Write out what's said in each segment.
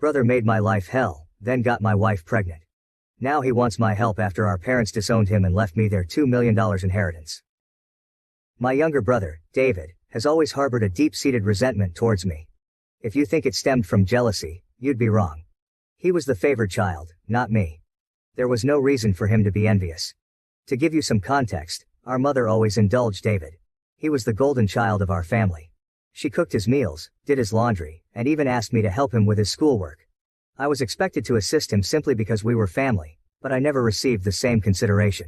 Brother made my life hell, then got my wife pregnant. Now he wants my help after our parents disowned him and left me their $2 million inheritance. My younger brother, David, has always harbored a deep-seated resentment towards me. If you think it stemmed from jealousy, you'd be wrong. He was the favored child, not me. There was no reason for him to be envious. To give you some context, our mother always indulged David. He was the golden child of our family. She cooked his meals, did his laundry, and even asked me to help him with his schoolwork. I was expected to assist him simply because we were family, but I never received the same consideration.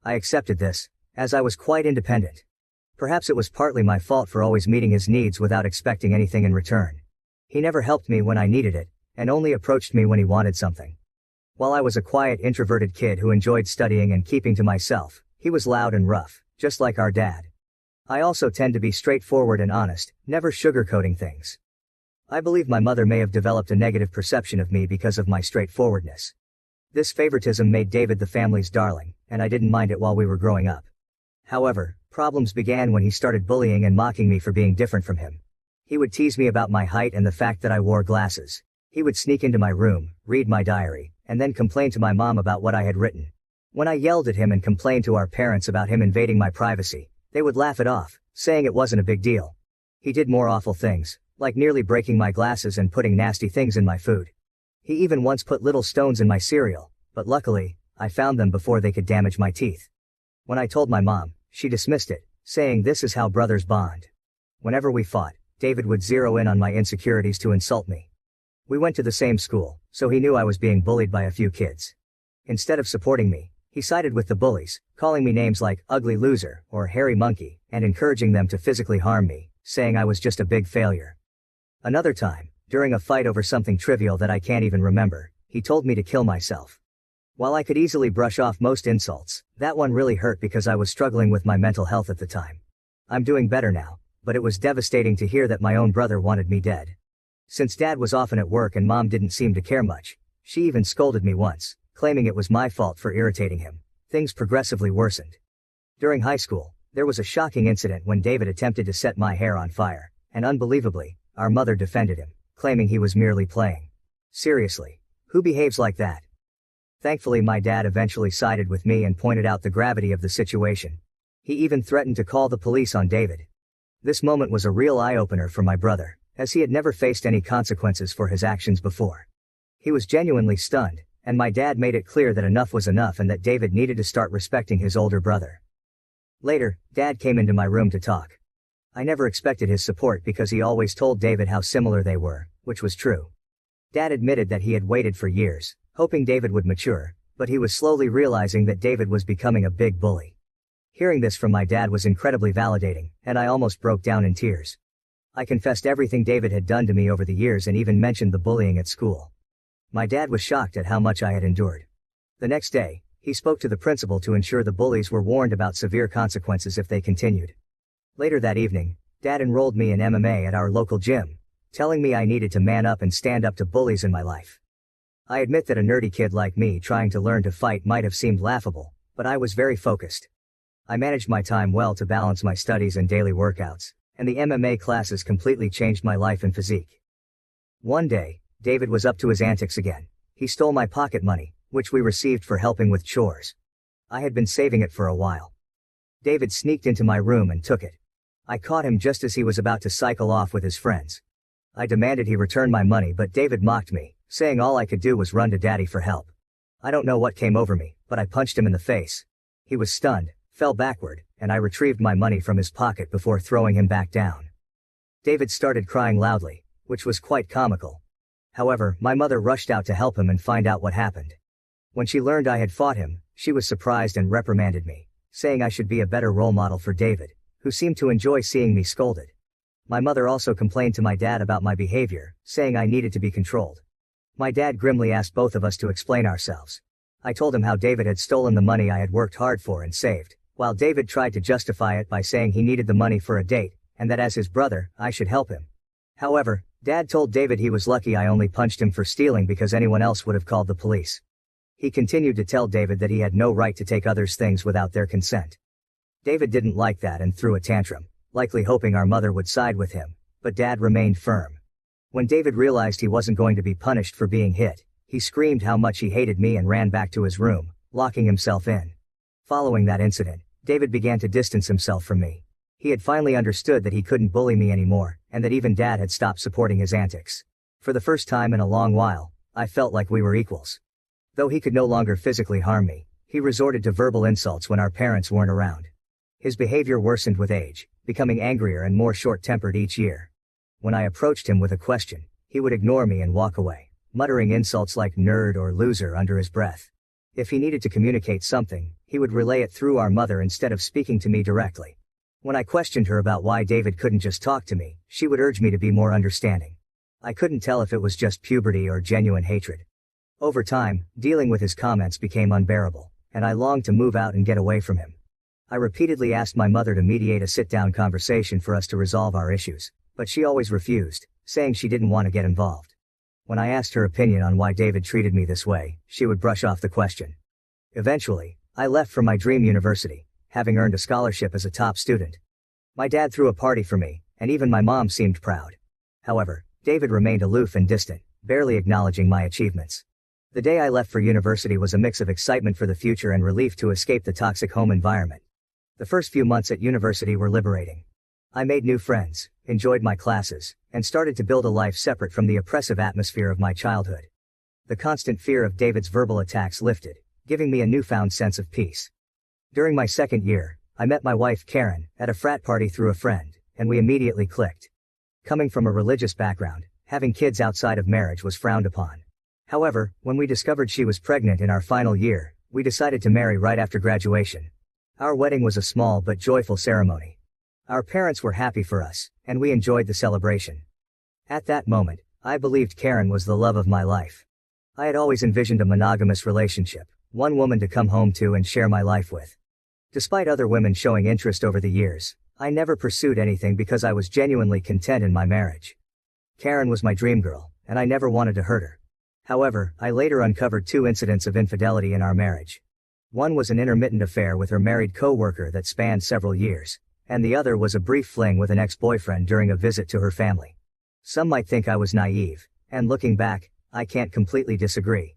I accepted this, as I was quite independent. Perhaps it was partly my fault for always meeting his needs without expecting anything in return. He never helped me when I needed it, and only approached me when he wanted something. While I was a quiet, introverted kid who enjoyed studying and keeping to myself, he was loud and rough, just like our dad. I also tend to be straightforward and honest, never sugarcoating things. I believe my mother may have developed a negative perception of me because of my straightforwardness. This favoritism made David the family's darling, and I didn't mind it while we were growing up. However, problems began when he started bullying and mocking me for being different from him. He would tease me about my height and the fact that I wore glasses. He would sneak into my room, read my diary, and then complain to my mom about what I had written. When I yelled at him and complained to our parents about him invading my privacy, they would laugh it off, saying it wasn't a big deal. He did more awful things, like nearly breaking my glasses and putting nasty things in my food. He even once put little stones in my cereal, but luckily, I found them before they could damage my teeth. When I told my mom, she dismissed it, saying this is how brothers bond. Whenever we fought, David would zero in on my insecurities to insult me. We went to the same school, so he knew I was being bullied by a few kids. Instead of supporting me, he sided with the bullies, calling me names like ugly loser or hairy monkey, and encouraging them to physically harm me, saying I was just a big failure. Another time, during a fight over something trivial that I can't even remember, he told me to kill myself. While I could easily brush off most insults, that one really hurt because I was struggling with my mental health at the time. I'm doing better now, but it was devastating to hear that my own brother wanted me dead. Since Dad was often at work and Mom didn't seem to care much, she even scolded me once, claiming it was my fault for irritating him. Things progressively worsened. During high school, there was a shocking incident when David attempted to set my hair on fire, and unbelievably, our mother defended him, claiming he was merely playing. Seriously, who behaves like that? Thankfully, my dad eventually sided with me and pointed out the gravity of the situation. He even threatened to call the police on David. This moment was a real eye-opener for my brother, as he had never faced any consequences for his actions before. He was genuinely stunned, and my dad made it clear that enough was enough and that David needed to start respecting his older brother. Later, Dad came into my room to talk. I never expected his support because he always told David how similar they were, which was true. Dad admitted that he had waited for years, hoping David would mature, but he was slowly realizing that David was becoming a big bully. Hearing this from my dad was incredibly validating, and I almost broke down in tears. I confessed everything David had done to me over the years and even mentioned the bullying at school. My dad was shocked at how much I had endured. The next day, he spoke to the principal to ensure the bullies were warned about severe consequences if they continued. Later that evening, Dad enrolled me in MMA at our local gym, telling me I needed to man up and stand up to bullies in my life. I admit that a nerdy kid like me trying to learn to fight might have seemed laughable, but I was very focused. I managed my time well to balance my studies and daily workouts, and the MMA classes completely changed my life and physique. One day, David was up to his antics again. He stole my pocket money, which we received for helping with chores. I had been saving it for a while. David sneaked into my room and took it. I caught him just as he was about to cycle off with his friends. I demanded he return my money, but David mocked me, saying all I could do was run to Daddy for help. I don't know what came over me, but I punched him in the face. He was stunned, fell backward, and I retrieved my money from his pocket before throwing him back down. David started crying loudly, which was quite comical. However, my mother rushed out to help him and find out what happened. When she learned I had fought him, she was surprised and reprimanded me, saying I should be a better role model for David, who seemed to enjoy seeing me scolded. My mother also complained to my dad about my behavior, saying I needed to be controlled. My dad grimly asked both of us to explain ourselves. I told him how David had stolen the money I had worked hard for and saved, while David tried to justify it by saying he needed the money for a date, and that as his brother, I should help him. However, Dad told David he was lucky I only punched him for stealing because anyone else would have called the police. He continued to tell David that he had no right to take others' things without their consent. David didn't like that and threw a tantrum, likely hoping our mother would side with him, but Dad remained firm. When David realized he wasn't going to be punished for being hit, he screamed how much he hated me and ran back to his room, locking himself in. Following that incident, David began to distance himself from me. He had finally understood that he couldn't bully me anymore, and that even Dad had stopped supporting his antics. For the first time in a long while, I felt like we were equals. Though he could no longer physically harm me, he resorted to verbal insults when our parents weren't around. His behavior worsened with age, becoming angrier and more short-tempered each year. When I approached him with a question, he would ignore me and walk away, muttering insults like nerd or loser under his breath. If he needed to communicate something, he would relay it through our mother instead of speaking to me directly. When I questioned her about why David couldn't just talk to me, she would urge me to be more understanding. I couldn't tell if it was just puberty or genuine hatred. Over time, dealing with his comments became unbearable, and I longed to move out and get away from him. I repeatedly asked my mother to mediate a sit-down conversation for us to resolve our issues, but she always refused, saying she didn't want to get involved. When I asked her opinion on why David treated me this way, she would brush off the question. Eventually, I left for my dream university, having earned a scholarship as a top student. My dad threw a party for me, and even my mom seemed proud. However, David remained aloof and distant, barely acknowledging my achievements. The day I left for university was a mix of excitement for the future and relief to escape the toxic home environment. The first few months at university were liberating. I made new friends, enjoyed my classes, and started to build a life separate from the oppressive atmosphere of my childhood. The constant fear of David's verbal attacks lifted, giving me a newfound sense of peace. During my second year, I met my wife Karen at a frat party through a friend, and we immediately clicked. Coming from a religious background, having kids outside of marriage was frowned upon. However, when we discovered she was pregnant in our final year, we decided to marry right after graduation. Our wedding was a small but joyful ceremony. Our parents were happy for us, and we enjoyed the celebration. At that moment, I believed Karen was the love of my life. I had always envisioned a monogamous relationship, one woman to come home to and share my life with. Despite other women showing interest over the years, I never pursued anything because I was genuinely content in my marriage. Karen was my dream girl, and I never wanted to hurt her. However, I later uncovered 2 incidents of infidelity in our marriage. One was an intermittent affair with her married co-worker that spanned several years, and the other was a brief fling with an ex-boyfriend during a visit to her family. Some might think I was naive, and looking back, I can't completely disagree.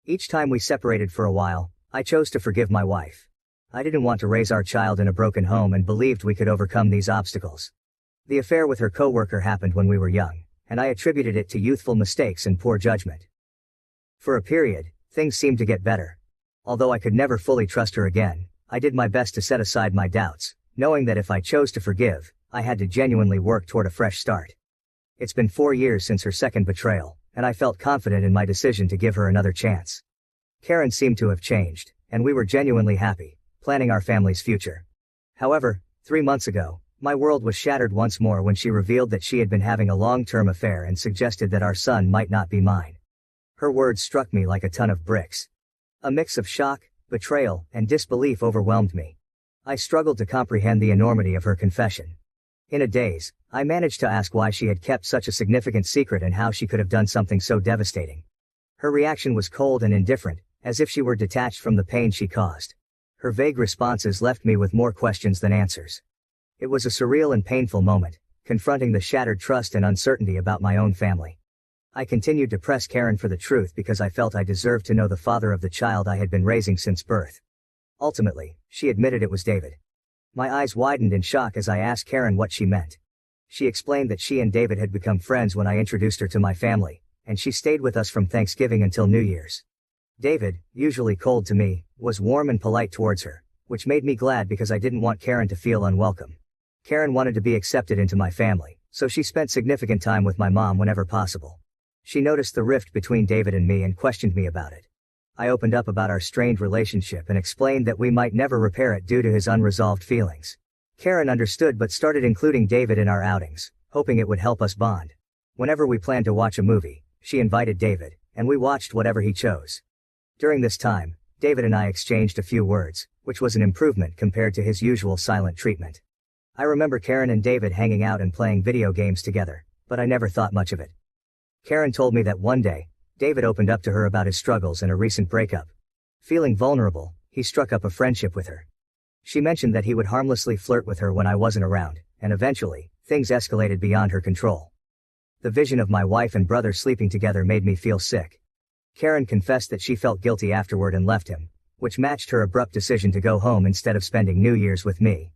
Each time we separated for a while, I chose to forgive my wife. I didn't want to raise our child in a broken home and believed we could overcome these obstacles. The affair with her co-worker happened when we were young, and I attributed it to youthful mistakes and poor judgment. For a period, things seemed to get better. Although I could never fully trust her again, I did my best to set aside my doubts, knowing that if I chose to forgive, I had to genuinely work toward a fresh start. It's been 4 years since her second betrayal, and I felt confident in my decision to give her another chance. Karen seemed to have changed, and we were genuinely happy, planning our family's future. However, 3 months ago, my world was shattered once more when she revealed that she had been having a long-term affair and suggested that our son might not be mine. Her words struck me like a ton of bricks. A mix of shock, betrayal, and disbelief overwhelmed me. I struggled to comprehend the enormity of her confession. In a daze, I managed to ask why she had kept such a significant secret and how she could have done something so devastating. Her reaction was cold and indifferent, as if she were detached from the pain she caused. Her vague responses left me with more questions than answers. It was a surreal and painful moment, confronting the shattered trust and uncertainty about my own family. I continued to press Karen for the truth because I felt I deserved to know the father of the child I had been raising since birth. Ultimately, she admitted it was David. My eyes widened in shock as I asked Karen what she meant. She explained that she and David had become friends when I introduced her to my family, and she stayed with us from Thanksgiving until New Year's. David, usually cold to me, was warm and polite towards her, which made me glad because I didn't want Karen to feel unwelcome. Karen wanted to be accepted into my family, so she spent significant time with my mom whenever possible. She noticed the rift between David and me and questioned me about it. I opened up about our strained relationship and explained that we might never repair it due to his unresolved feelings. Karen understood but started including David in our outings, hoping it would help us bond. Whenever we planned to watch a movie, she invited David, and we watched whatever he chose. During this time, David and I exchanged a few words, which was an improvement compared to his usual silent treatment. I remember Karen and David hanging out and playing video games together, but I never thought much of it. Karen told me that one day, David opened up to her about his struggles and a recent breakup. Feeling vulnerable, he struck up a friendship with her. She mentioned that he would harmlessly flirt with her when I wasn't around, and eventually, things escalated beyond her control. The vision of my wife and brother sleeping together made me feel sick. Karen confessed that she felt guilty afterward and left him, which matched her abrupt decision to go home instead of spending New Year's with me.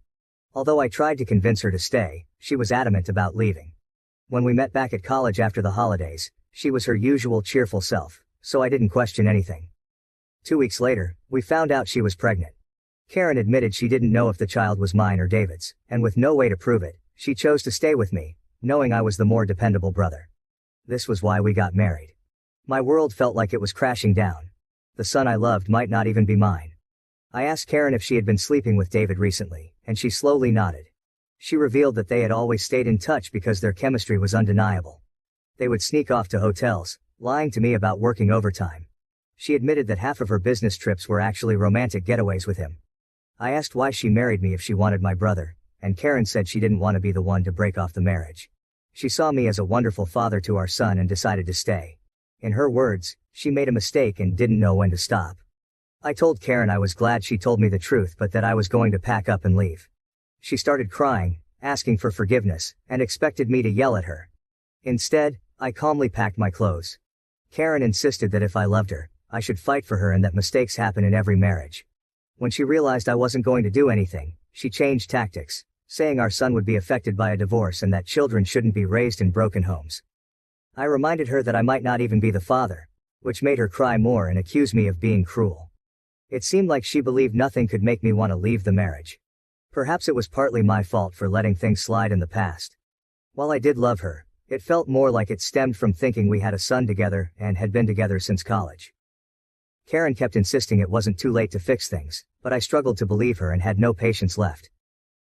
Although I tried to convince her to stay, she was adamant about leaving. When we met back at college after the holidays, she was her usual cheerful self, so I didn't question anything. 2 weeks later, we found out she was pregnant. Karen admitted she didn't know if the child was mine or David's, and with no way to prove it, she chose to stay with me, knowing I was the more dependable brother. This was why we got married. My world felt like it was crashing down. The son I loved might not even be mine. I asked Karen if she had been sleeping with David recently, and she slowly nodded. She revealed that they had always stayed in touch because their chemistry was undeniable. They would sneak off to hotels, lying to me about working overtime. She admitted that half of her business trips were actually romantic getaways with him. I asked why she married me if she wanted my brother, and Karen said she didn't want to be the one to break off the marriage. She saw me as a wonderful father to our son and decided to stay. In her words, she made a mistake and didn't know when to stop. I told Karen I was glad she told me the truth but that I was going to pack up and leave. She started crying, asking for forgiveness, and expected me to yell at her. Instead, I calmly packed my clothes. Karen insisted that if I loved her, I should fight for her and that mistakes happen in every marriage. When she realized I wasn't going to do anything, she changed tactics, saying our son would be affected by a divorce and that children shouldn't be raised in broken homes. I reminded her that I might not even be the father, which made her cry more and accuse me of being cruel. It seemed like she believed nothing could make me want to leave the marriage. Perhaps it was partly my fault for letting things slide in the past. While I did love her, it felt more like it stemmed from thinking we had a son together and had been together since college. Karen kept insisting it wasn't too late to fix things, but I struggled to believe her and had no patience left.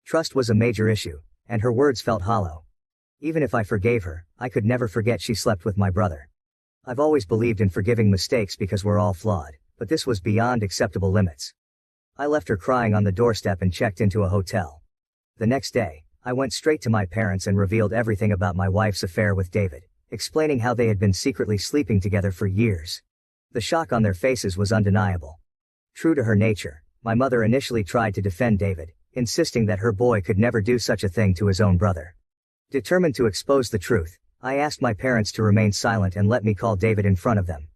Trust was a major issue, and her words felt hollow. Even if I forgave her, I could never forget she slept with my brother. I've always believed in forgiving mistakes because we're all flawed, but this was beyond acceptable limits. I left her crying on the doorstep and checked into a hotel. The next day, I went straight to my parents and revealed everything about my wife's affair with David, explaining how they had been secretly sleeping together for years. The shock on their faces was undeniable. True to her nature, my mother initially tried to defend David, insisting that her boy could never do such a thing to his own brother. Determined to expose the truth, I asked my parents to remain silent and let me call David in front of them.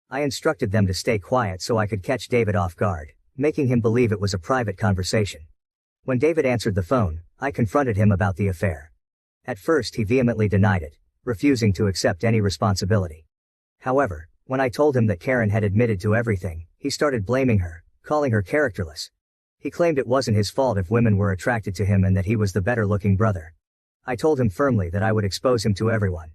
I instructed them to stay quiet so I could catch David off guard, making him believe it was a private conversation. When David answered the phone, I confronted him about the affair. At first he vehemently denied it, refusing to accept any responsibility. However, when I told him that Karen had admitted to everything, he started blaming her, calling her characterless. He claimed it wasn't his fault if women were attracted to him and that he was the better-looking brother. I told him firmly that I would expose him to everyone.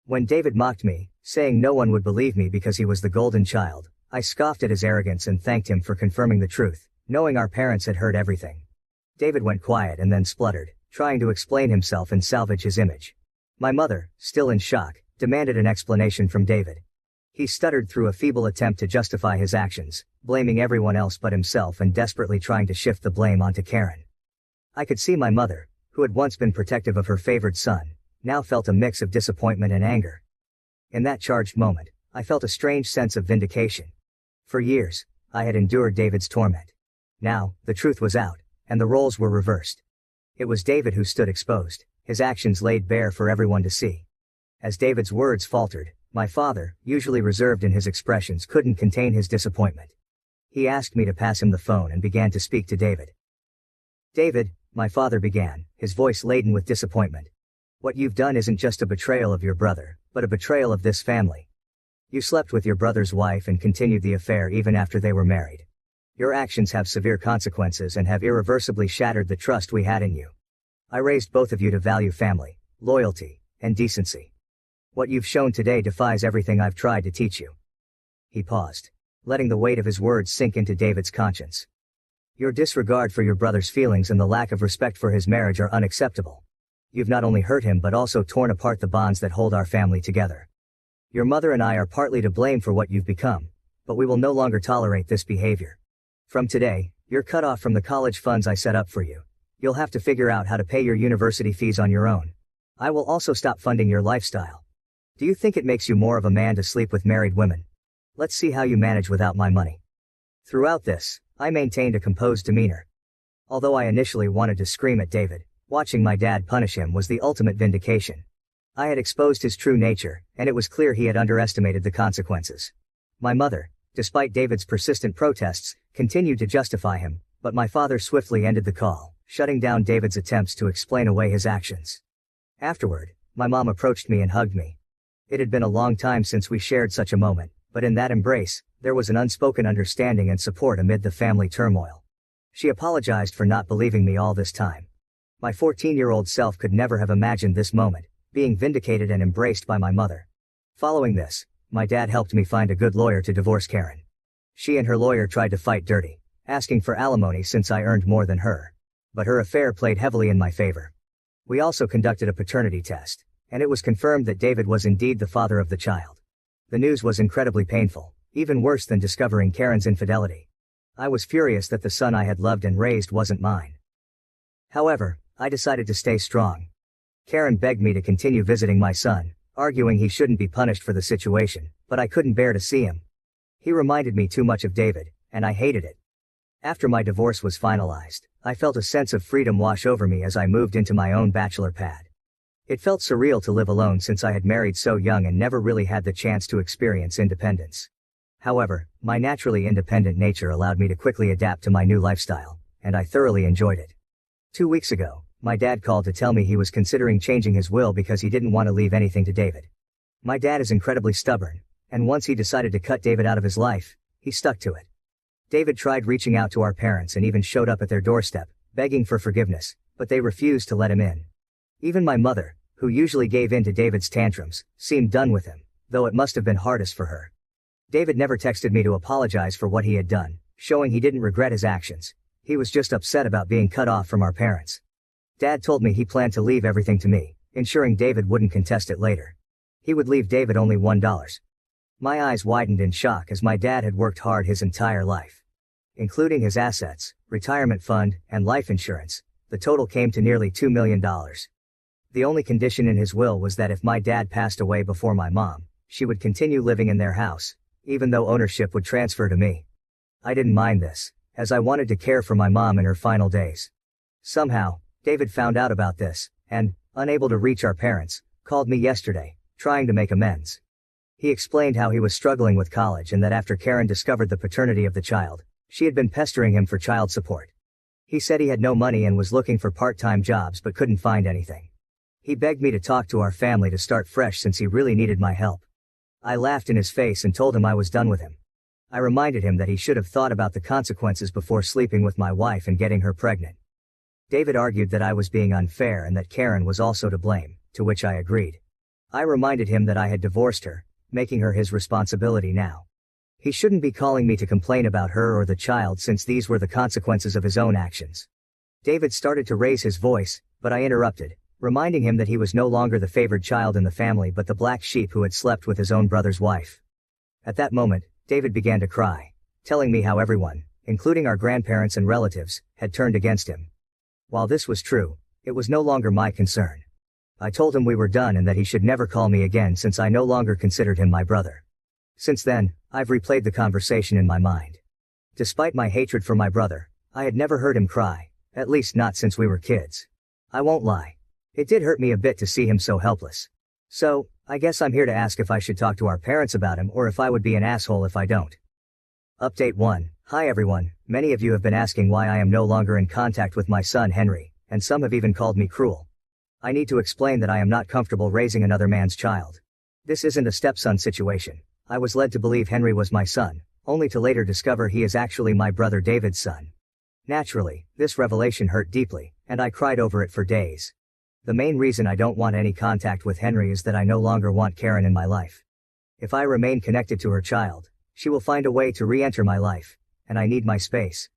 When David mocked me, saying no one would believe me because he was the golden child, I scoffed at his arrogance and thanked him for confirming the truth, knowing our parents had heard everything. David went quiet and then spluttered, trying to explain himself and salvage his image. My mother, still in shock, demanded an explanation from David. He stuttered through a feeble attempt to justify his actions, blaming everyone else but himself and desperately trying to shift the blame onto Karen. I could see my mother, who had once been protective of her favored son, now felt a mix of disappointment and anger. In that charged moment, I felt a strange sense of vindication. For years, I had endured David's torment. Now, the truth was out, and the roles were reversed. It was David who stood exposed, his actions laid bare for everyone to see. As David's words faltered, my father, usually reserved in his expressions, couldn't contain his disappointment. He asked me to pass him the phone and began to speak to David. David, my father began, his voice laden with disappointment. What you've done isn't just a betrayal of your brother, but a betrayal of this family. You slept with your brother's wife and continued the affair even after they were married. Your actions have severe consequences and have irreversibly shattered the trust we had in you. I raised both of you to value family, loyalty, and decency. What you've shown today defies everything I've tried to teach you. He paused, letting the weight of his words sink into David's conscience. Your disregard for your brother's feelings and the lack of respect for his marriage are unacceptable. You've not only hurt him but also torn apart the bonds that hold our family together. Your mother and I are partly to blame for what you've become, but we will no longer tolerate this behavior. From today, you're cut off from the college funds I set up for you. You'll have to figure out how to pay your university fees on your own. I will also stop funding your lifestyle. Do you think it makes you more of a man to sleep with married women? Let's see how you manage without my money. Throughout this, I maintained a composed demeanor. Although I initially wanted to scream at David, watching my dad punish him was the ultimate vindication. I had exposed his true nature, and it was clear he had underestimated the consequences. My mother, despite David's persistent protests, continued to justify him, but my father swiftly ended the call, shutting down David's attempts to explain away his actions. Afterward, my mom approached me and hugged me. It had been a long time since we shared such a moment, but in that embrace, there was an unspoken understanding and support amid the family turmoil. She apologized for not believing me all this time. My 14-year-old self could never have imagined this moment, being vindicated and embraced by my mother. Following this, my dad helped me find a good lawyer to divorce Karen. She and her lawyer tried to fight dirty, asking for alimony since I earned more than her. But her affair played heavily in my favor. We also conducted a paternity test, and it was confirmed that David was indeed the father of the child. The news was incredibly painful, even worse than discovering Karen's infidelity. I was furious that the son I had loved and raised wasn't mine. However, I decided to stay strong. Karen begged me to continue visiting my son, arguing he shouldn't be punished for the situation, but I couldn't bear to see him. He reminded me too much of David, and I hated it. After my divorce was finalized, I felt a sense of freedom wash over me as I moved into my own bachelor pad. It felt surreal to live alone since I had married so young and never really had the chance to experience independence. However, my naturally independent nature allowed me to quickly adapt to my new lifestyle, and I thoroughly enjoyed it. 2 weeks ago, my dad called to tell me he was considering changing his will because he didn't want to leave anything to David. My dad is incredibly stubborn, and once he decided to cut David out of his life, he stuck to it. David tried reaching out to our parents and even showed up at their doorstep, begging for forgiveness, but they refused to let him in. Even my mother, who usually gave in to David's tantrums, seemed done with him, though it must have been hardest for her. David never texted me to apologize for what he had done, showing he didn't regret his actions. He was just upset about being cut off from our parents. Dad told me he planned to leave everything to me, ensuring David wouldn't contest it later. He would leave David only $1. My eyes widened in shock as my dad had worked hard his entire life. Including his assets, retirement fund, and life insurance, the total came to nearly $2 million. The only condition in his will was that if my dad passed away before my mom, she would continue living in their house, even though ownership would transfer to me. I didn't mind this, as I wanted to care for my mom in her final days. Somehow, David found out about this, and, unable to reach our parents, called me yesterday, trying to make amends. He explained how he was struggling with college and that after Karen discovered the paternity of the child, she had been pestering him for child support. He said he had no money and was looking for part-time jobs but couldn't find anything. He begged me to talk to our family to start fresh since he really needed my help. I laughed in his face and told him I was done with him. I reminded him that he should have thought about the consequences before sleeping with my wife and getting her pregnant. David argued that I was being unfair and that Karen was also to blame, to which I agreed. I reminded him that I had divorced her, making her his responsibility now. He shouldn't be calling me to complain about her or the child since these were the consequences of his own actions. David started to raise his voice, but I interrupted, reminding him that he was no longer the favored child in the family but the black sheep who had slept with his own brother's wife. At that moment, David began to cry, telling me how everyone, including our grandparents and relatives, had turned against him. While this was true, it was no longer my concern. I told him we were done and that he should never call me again since I no longer considered him my brother. Since then, I've replayed the conversation in my mind. Despite my hatred for my brother, I had never heard him cry, at least not since we were kids. I won't lie. It did hurt me a bit to see him so helpless. So, I guess I'm here to ask if I should talk to our parents about him or if I would be an asshole if I don't. Update 1. Hi everyone, many of you have been asking why I am no longer in contact with my son Henry, and some have even called me cruel. I need to explain that I am not comfortable raising another man's child. This isn't a stepson situation. I was led to believe Henry was my son, only to later discover he is actually my brother David's son. Naturally, this revelation hurt deeply, and I cried over it for days. The main reason I don't want any contact with Henry is that I no longer want Karen in my life. If I remain connected to her child, she will find a way to re-enter my life, and I need my space.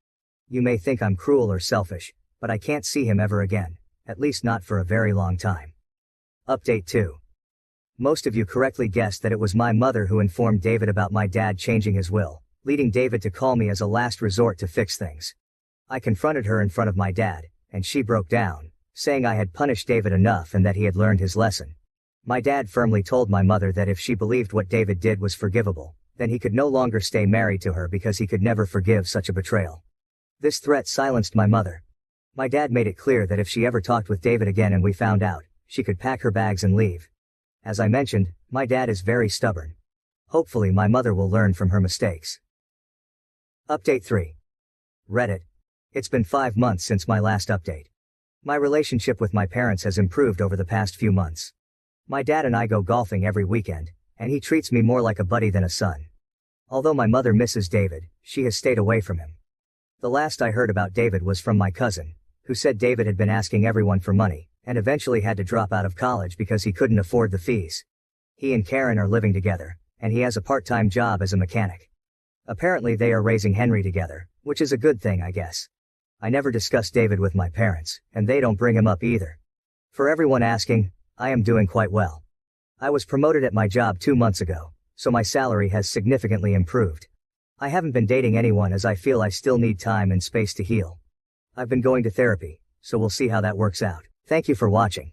You may think I'm cruel or selfish, but I can't see him ever again, at least not for a very long time. Update 2. Most of you correctly guessed that it was my mother who informed David about my dad changing his will, leading David to call me as a last resort to fix things. I confronted her in front of my dad, and she broke down, saying I had punished David enough and that he had learned his lesson. My dad firmly told my mother that if she believed what David did was forgivable, then he could no longer stay married to her because he could never forgive such a betrayal. This threat silenced my mother. My dad made it clear that if she ever talked with David again and we found out, she could pack her bags and leave. As I mentioned, my dad is very stubborn. Hopefully my mother will learn from her mistakes. Update 3. Reddit. It's been 5 months since my last update. My relationship with my parents has improved over the past few months. My dad and I go golfing every weekend, and he treats me more like a buddy than a son. Although my mother misses David, she has stayed away from him. The last I heard about David was from my cousin, who said David had been asking everyone for money, and eventually had to drop out of college because he couldn't afford the fees. He and Karen are living together, and he has a part-time job as a mechanic. Apparently they are raising Henry together, which is a good thing, I guess. I never discuss David with my parents, and they don't bring him up either. For everyone asking, I am doing quite well. I was promoted at my job 2 months ago, so my salary has significantly improved. I haven't been dating anyone as I feel I still need time and space to heal. I've been going to therapy, so we'll see how that works out. Thank you for watching.